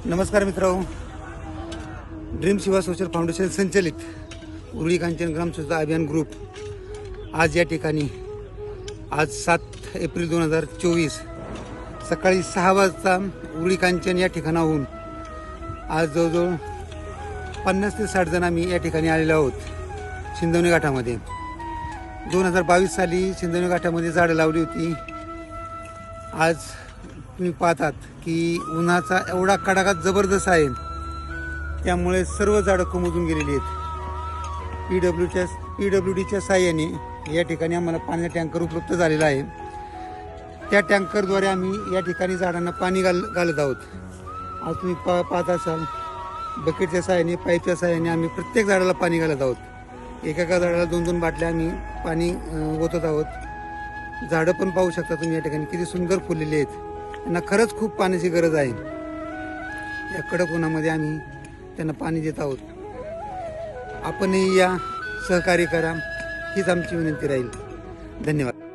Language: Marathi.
नमस्कार मित्रांनो, ड्रीम शिवा सोशल फाउंडेशन संचलित उरुळी कांचन ग्राम स्वच्छता अभियान ग्रुप आज या ठिकाणी आज 7 एप्रिल 2024 सकाळी 6 वाजता उरुळी कांचन या ठिकाणाहून आज जवळजवळ 50 ते 60 जण आम्ही या ठिकाणी आलेलो आहोत। शिंदवणे घाटामध्ये 2022 साली शिंदवणे घाटामध्ये झाडं लावली होती। आज तुम्ही पाहतात की उन्हाचा एवढा कडाका जबरदस्त आहे, त्यामुळे सर्व झाडं कोमेजून गेलेली आहेत। पीडब्ल्यूडीच्या साहाय्याने या ठिकाणी आम्हाला पाण्याचा टँकर उपलब्ध झालेला आहे। त्या टँकरद्वारे आम्ही या ठिकाणी झाडांना पाणी घालत आहोत। आज तुम्ही पाहत असाल बकेटच्या साहाय्याने, पाईपच्या साहाय्याने आम्ही प्रत्येक झाडाला पाणी घालत आहोत। एका झाडाला 2-2 बाटल्या आम्ही पाणी ओतत आहोत। झाडं पण पाहू शकता तुम्ही या ठिकाणी किती सुंदर फुललेली आहेत। त्यांना खरंच खूप पाण्याची गरज आहे। या कडक उन्हामध्ये आम्ही त्यांना पाणी देत आहोत। आपणही या सहकार्य करा हीच आमची विनंती राहील। धन्यवाद।